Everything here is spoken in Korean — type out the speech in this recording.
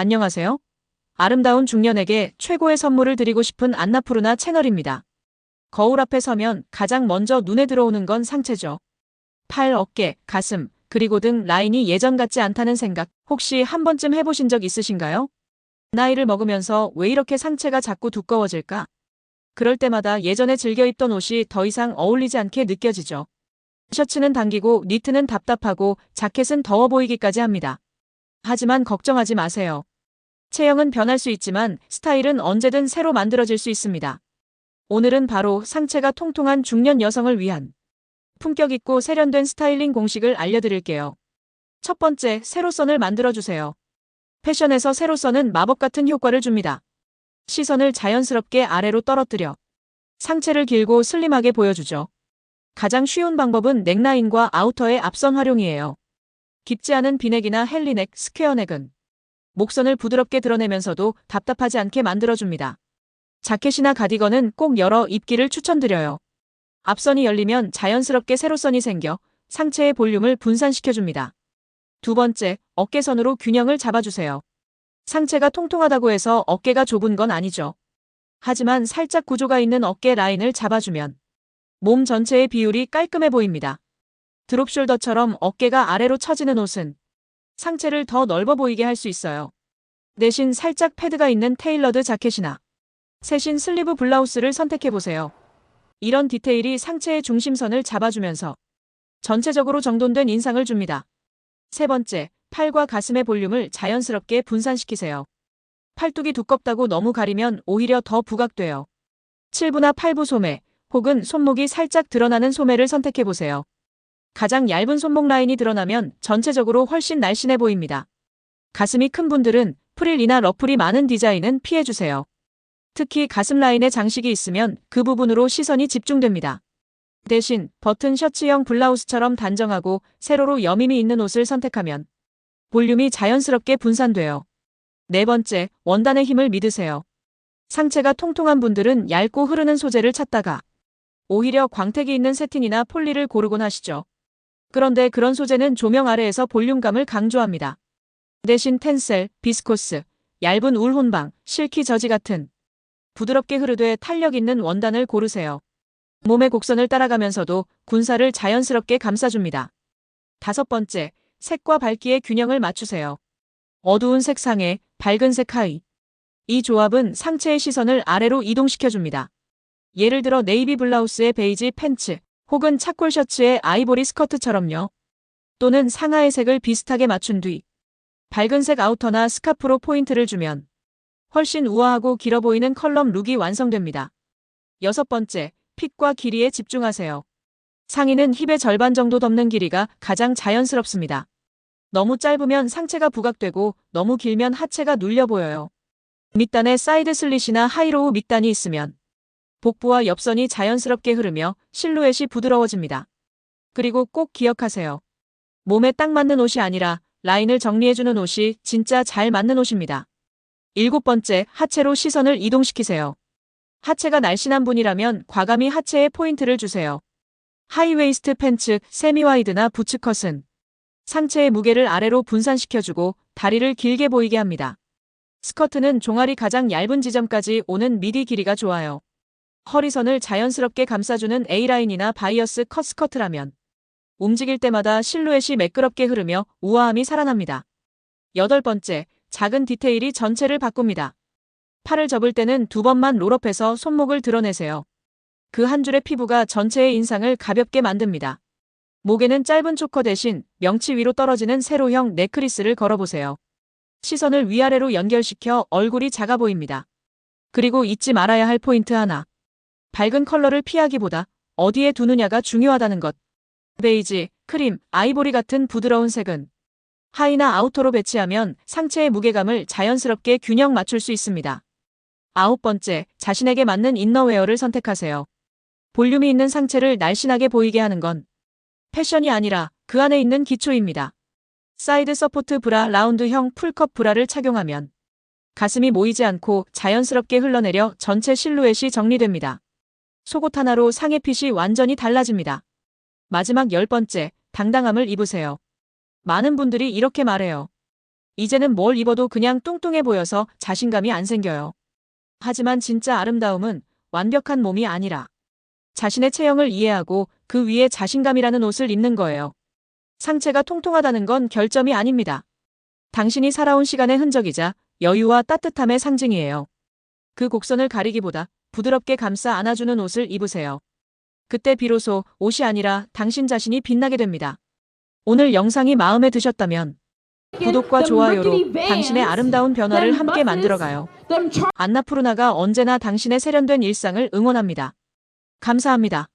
안녕하세요. 아름다운 중년에게 최고의 선물을 드리고 싶은 안나푸르나 채널입니다. 거울 앞에 서면 가장 먼저 눈에 들어오는 건 상체죠. 팔, 어깨, 가슴, 그리고 등 라인이 예전 같지 않다는 생각 혹시 한 번쯤 해보신 적 있으신가요? 나이를 먹으면서 왜 이렇게 상체가 자꾸 두꺼워질까? 그럴 때마다 예전에 즐겨 입던 옷이 더 이상 어울리지 않게 느껴지죠. 셔츠는 당기고 니트는 답답하고 자켓은 더워 보이기까지 합니다. 하지만 걱정하지 마세요. 체형은 변할 수 있지만 스타일은 언제든 새로 만들어질 수 있습니다. 오늘은 바로 상체가 통통한 중년 여성을 위한 품격 있고 세련된 스타일링 공식을 알려드릴게요. 첫 번째, 세로선을 만들어주세요. 패션에서 세로선은 마법 같은 효과를 줍니다. 시선을 자연스럽게 아래로 떨어뜨려 상체를 길고 슬림하게 보여주죠. 가장 쉬운 방법은 넥라인과 아우터의 앞선 활용이에요. 깊지 않은 비넥이나 헬리넥, 스퀘어넥은 목선을 부드럽게 드러내면서도 답답하지 않게 만들어줍니다. 자켓이나 가디건은 꼭 열어 입기를 추천드려요. 앞선이 열리면 자연스럽게 세로선이 생겨 상체의 볼륨을 분산시켜줍니다. 두 번째, 어깨선으로 균형을 잡아주세요. 상체가 통통하다고 해서 어깨가 좁은 건 아니죠. 하지만 살짝 구조가 있는 어깨 라인을 잡아주면 몸 전체의 비율이 깔끔해 보입니다. 드롭숄더처럼 어깨가 아래로 처지는 옷은 상체를 더 넓어 보이게 할 수 있어요. 대신 살짝 패드가 있는 테일러드 자켓이나 세신 슬리브 블라우스를 선택해보세요. 이런 디테일이 상체의 중심선을 잡아주면서 전체적으로 정돈된 인상을 줍니다. 세 번째, 팔과 가슴의 볼륨을 자연스럽게 분산시키세요. 팔뚝이 두껍다고 너무 가리면 오히려 더 부각돼요. 7부나 8부 소매, 혹은 손목이 살짝 드러나는 소매를 선택해보세요. 가장 얇은 손목 라인이 드러나면 전체적으로 훨씬 날씬해 보입니다. 가슴이 큰 분들은 프릴이나 러플이 많은 디자인은 피해주세요. 특히 가슴 라인에 장식이 있으면 그 부분으로 시선이 집중됩니다. 대신 버튼 셔츠형 블라우스처럼 단정하고 세로로 여밈이 있는 옷을 선택하면 볼륨이 자연스럽게 분산돼요. 네 번째, 원단의 힘을 믿으세요. 상체가 통통한 분들은 얇고 흐르는 소재를 찾다가 오히려 광택이 있는 세틴이나 폴리를 고르곤 하시죠. 그런데 그런 소재는 조명 아래에서 볼륨감을 강조합니다. 대신 텐셀, 비스코스, 얇은 울 혼방, 실키 저지 같은 부드럽게 흐르되 탄력 있는 원단을 고르세요. 몸의 곡선을 따라가면서도 군살을 자연스럽게 감싸줍니다. 다섯 번째, 색과 밝기의 균형을 맞추세요. 어두운 색상에 밝은 색 하의. 이 조합은 상체의 시선을 아래로 이동시켜줍니다. 예를 들어 네이비 블라우스에 베이지 팬츠, 혹은 차콜 셔츠에 아이보리 스커트처럼요. 또는 상하의 색을 비슷하게 맞춘 뒤 밝은 색 아우터나 스카프로 포인트를 주면 훨씬 우아하고 길어 보이는 컬럼 룩이 완성됩니다. 여섯 번째, 핏과 길이에 집중하세요. 상의는 힙의 절반 정도 덮는 길이가 가장 자연스럽습니다. 너무 짧으면 상체가 부각되고 너무 길면 하체가 눌려 보여요. 밑단에 사이드 슬릿이나 하이로우 밑단이 있으면 복부와 옆선이 자연스럽게 흐르며 실루엣이 부드러워집니다. 그리고 꼭 기억하세요. 몸에 딱 맞는 옷이 아니라 라인을 정리해주는 옷이 진짜 잘 맞는 옷입니다. 일곱 번째, 하체로 시선을 이동시키세요. 하체가 날씬한 분이라면 과감히 하체에 포인트를 주세요. 하이웨이스트 팬츠, 세미와이드나 부츠컷은 상체의 무게를 아래로 분산시켜주고 다리를 길게 보이게 합니다. 스커트는 종아리 가장 얇은 지점까지 오는 미디 길이가 좋아요. 허리선을 자연스럽게 감싸주는 A라인이나 바이어스 컷 스커트라면 움직일 때마다 실루엣이 매끄럽게 흐르며 우아함이 살아납니다. 여덟 번째, 작은 디테일이 전체를 바꿉니다. 팔을 접을 때는 두 번만 롤업해서 손목을 드러내세요. 그 한 줄의 피부가 전체의 인상을 가볍게 만듭니다. 목에는 짧은 초커 대신 명치 위로 떨어지는 세로형 넥크리스를 걸어보세요. 시선을 위아래로 연결시켜 얼굴이 작아 보입니다. 그리고 잊지 말아야 할 포인트 하나. 밝은 컬러를 피하기보다 어디에 두느냐가 중요하다는 것. 베이지, 크림, 아이보리 같은 부드러운 색은 하의나 아우터로 배치하면 상체의 무게감을 자연스럽게 균형 맞출 수 있습니다. 아홉 번째, 자신에게 맞는 이너웨어를 선택하세요. 볼륨이 있는 상체를 날씬하게 보이게 하는 건 패션이 아니라 그 안에 있는 기초입니다. 사이드 서포트 브라, 라운드형 풀컵 브라를 착용하면 가슴이 모이지 않고 자연스럽게 흘러내려 전체 실루엣이 정리됩니다. 속옷 하나로 상의 핏이 완전히 달라집니다. 마지막 열 번째, 당당함을 입으세요. 많은 분들이 이렇게 말해요. 이제는 뭘 입어도 그냥 뚱뚱해 보여서 자신감이 안 생겨요. 하지만 진짜 아름다움은 완벽한 몸이 아니라 자신의 체형을 이해하고 그 위에 자신감이라는 옷을 입는 거예요. 상체가 통통하다는 건 결점이 아닙니다. 당신이 살아온 시간의 흔적이자 여유와 따뜻함의 상징이에요. 그 곡선을 가리기보다 부드럽게 감싸 안아주는 옷을 입으세요. 그때 비로소 옷이 아니라 당신 자신이 빛나게 됩니다. 오늘 영상이 마음에 드셨다면 구독과 좋아요로 당신의 아름다운 변화를 함께 만들어가요. 안나푸르나가 언제나 당신의 세련된 일상을 응원합니다. 감사합니다.